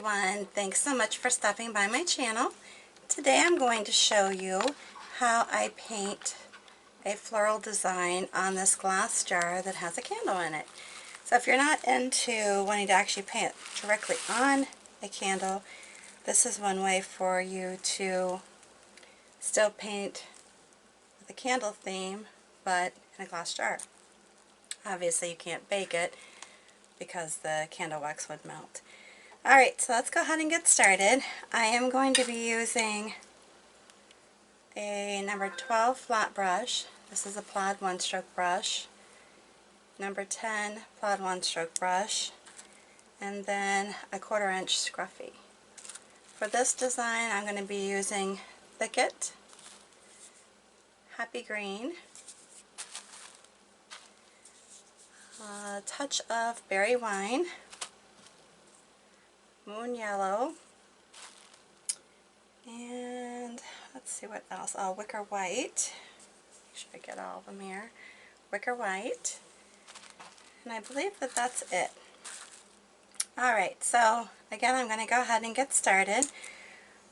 everyone, thanks so much for stopping by my channel. Today I'm going to show you how I paint a floral design on this glass jar that has a candle in it. So if you're not into wanting to actually paint directly on a candle, this is one way for you to still paint with a candle theme but in a glass jar. Obviously you can't bake it because the candle wax would melt. Alright, so let's go ahead and get started. I am going to be using a number 12 flat brush. This is a plaid one-stroke brush. Number 10 plaid one-stroke brush. And then a 1/4 inch Scruffy. For this design I'm going to be using Thicket, Happy Green, a touch of Berry Wine, Moon Yellow, and let's see what else. Oh, Wicker White. Make sure I get all of them here. Wicker White. And I believe that that's it. Alright, so again I'm going to go ahead and get started.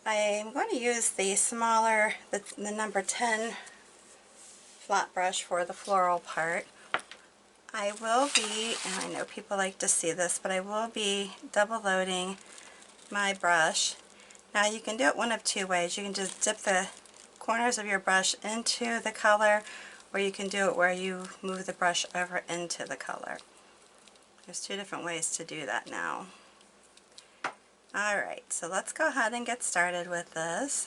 I'm going to use the smaller, the number 10 flat brush for the floral part. I will be, and I know people like to see this, but I will be double loading my brush. Now you can do it one of two ways. You can just dip the corners of your brush into the color, or you can do it where you move the brush over into the color. There's two different ways to do that now. Alright, so let's go ahead and get started with this.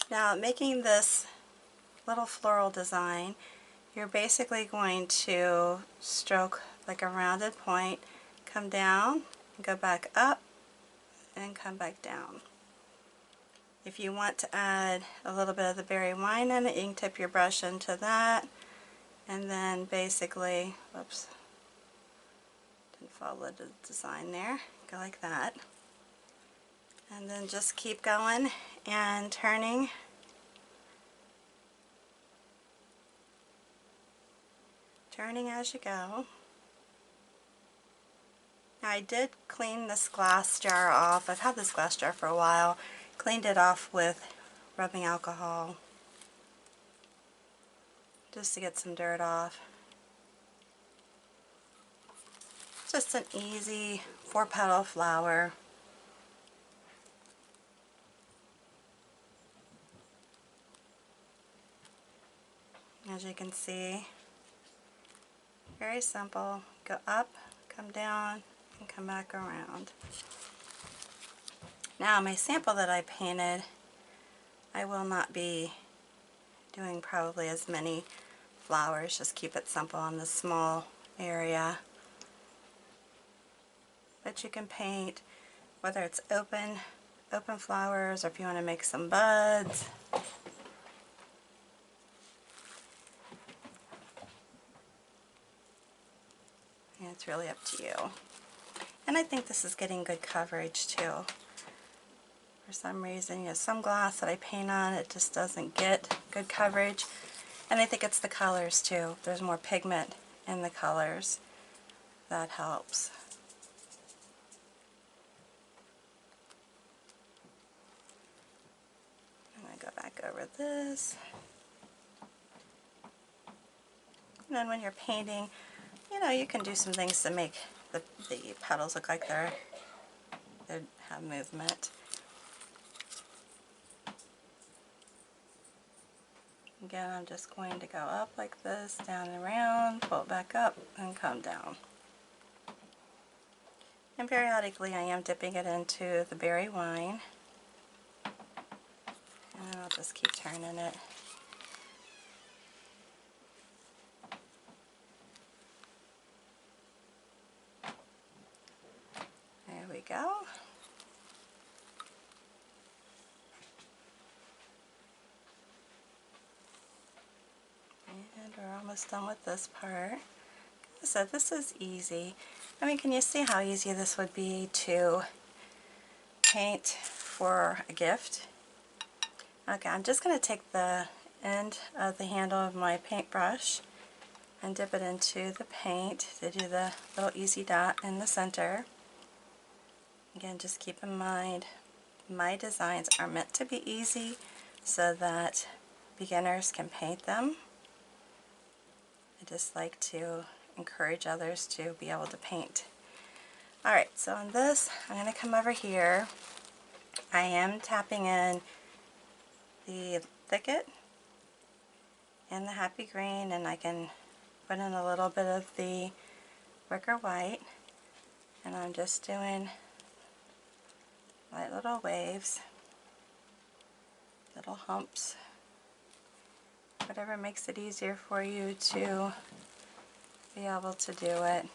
Now making this little floral design, you're basically going to stroke like a rounded point, come down, and go back up, and come back down. If you want to add a little bit of the berry wine in it, you can tip your brush into that, and then basically, whoops, didn't follow the design there, go like that. And then just keep going and turning. Turning as you go. Now I did clean this glass jar off. I've had this glass jar for a while. Cleaned it off with rubbing alcohol just to get some dirt off. Just an easy 4-petal flower. As you can see, very simple. Go up, come down, and come back around. Now my sample that I painted, I will not be doing probably as many flowers, just keep it simple on this small area. But you can paint whether it's open flowers, or if you want to make some buds. And it's really up to you. And I think this is getting good coverage too. For some reason, you know, some glass that I paint on, it just doesn't get good coverage. And I think it's the colors too. There's more pigment in the colors. That helps. I'm going to go back over this. And then when you're painting, you know, you can do some things to make the petals look like they have movement. Again, I'm just going to go up like this, down and around, pull it back up, and come down. And periodically I am dipping it into the berry wine. And I'll just keep turning it. There we go. And we're almost done with this part. So this is easy. I mean, can you see how easy this would be to paint for a gift? Okay, I'm just going to take the end of the handle of my paintbrush and dip it into the paint to do the little easy dot in the center. Again, just keep in mind, my designs are meant to be easy so that beginners can paint them. I just like to encourage others to be able to paint. Alright, so on this, I'm going to come over here. I am tapping in the Thicket and the Happy Green, and I can put in a little bit of the Wicker White, and I'm just doing light little waves, little humps, whatever makes it easier for you to be able to do it,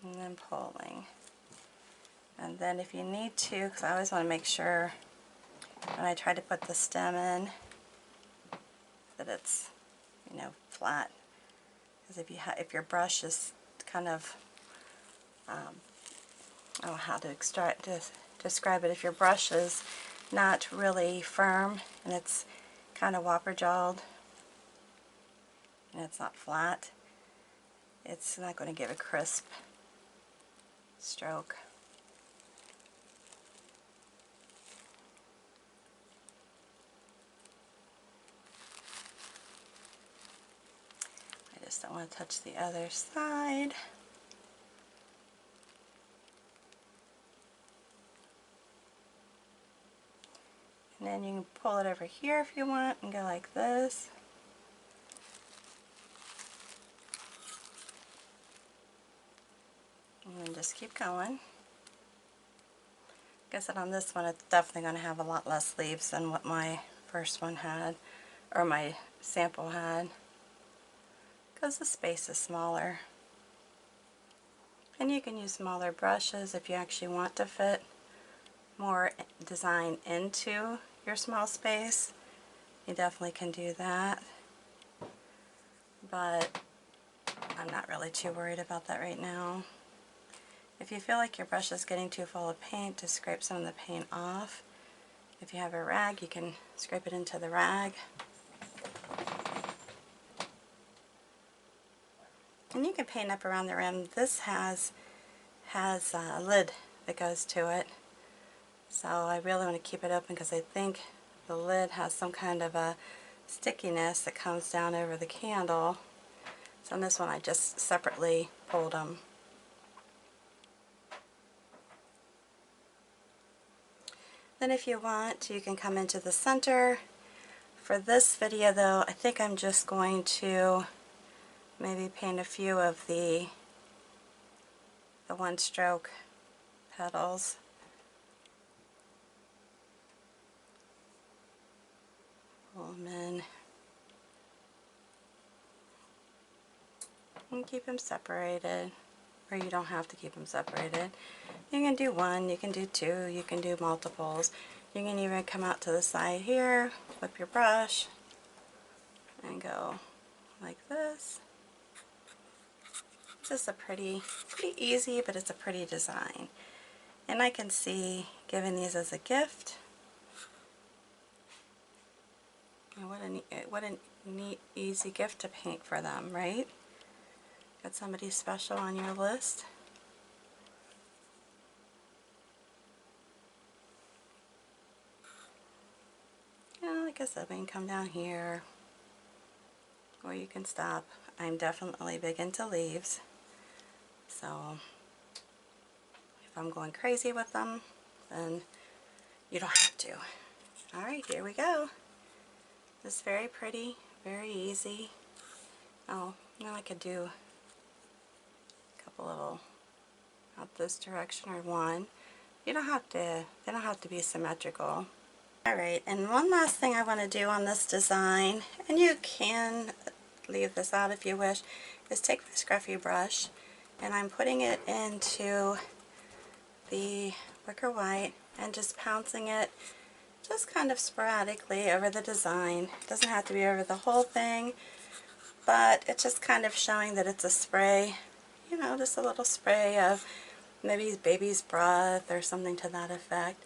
and then pulling. And then if you need to, because I always want to make sure when I try to put the stem in that it's, you know, flat. Because if your brush is kind of, I don't know how to describe it. If your brush is not really firm and it's kind of whopper-jawed and it's not flat, it's not going to give a crisp stroke. I just don't want to touch the other side. And then you can pull it over here if you want and go like this. And then just keep going. Like I said, on this one it's definitely going to have a lot less leaves than what my first one had, or my sample had, because the space is smaller. And you can use smaller brushes if you actually want to fit more design into your small space. You definitely can do that, but I'm not really too worried about that right now. If you feel like your brush is getting too full of paint, just scrape some of the paint off. If you have a rag, you can scrape it into the rag. And you can paint up around the rim. This has a lid that goes to it, so I really want to keep it open because I think the lid has some kind of a stickiness that comes down over the candle. So on this one I just separately pulled them. Then if you want, you can come into the center. For this video though, I think I'm just going to maybe paint a few of the one stroke petals. Pull them in. And keep them separated. Or you don't have to keep them separated. You can do one, you can do two, you can do multiples. You can even come out to the side here, whip your brush, and go like this. Just a pretty easy, but it's a pretty design. And I can see giving these as a gift. And what a neat, easy gift to paint for them, right? Got somebody special on your list. Yeah, like I said, we can come down here, or you can stop. I'm definitely big into leaves, so if I'm going crazy with them, then you don't have to. Alright, here we go. This is very pretty, very easy. Oh, now I could do a couple little out this direction, or one. You don't have to, they don't have to be symmetrical. Alright, and one last thing I want to do on this design, and you can leave this out if you wish, is take my Scruffy Brush, and I'm putting it into the Wicker White and just pouncing it just kind of sporadically over the design. It doesn't have to be over the whole thing, but it's just kind of showing that it's a spray, you know, just a little spray of maybe baby's breath or something to that effect.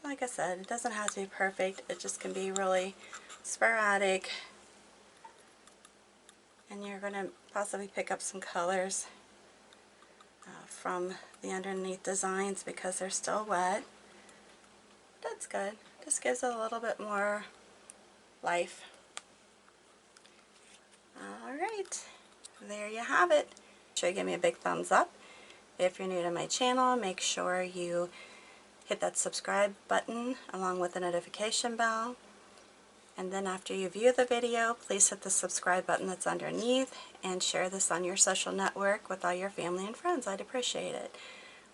Like I said, it doesn't have to be perfect, it just can be really sporadic, and you're going to possibly pick up some colors from the underneath designs because they're still wet. That's good. Just gives it a little bit more life. Alright, there you have it. Make sure you give me a big thumbs up. If you're new to my channel, make sure you hit that subscribe button along with the notification bell. And then after you view the video, please hit the subscribe button that's underneath and share this on your social network with all your family and friends. I'd appreciate it.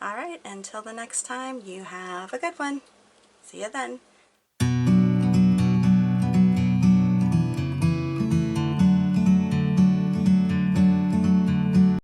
Alright, until the next time, you have a good one. See you then.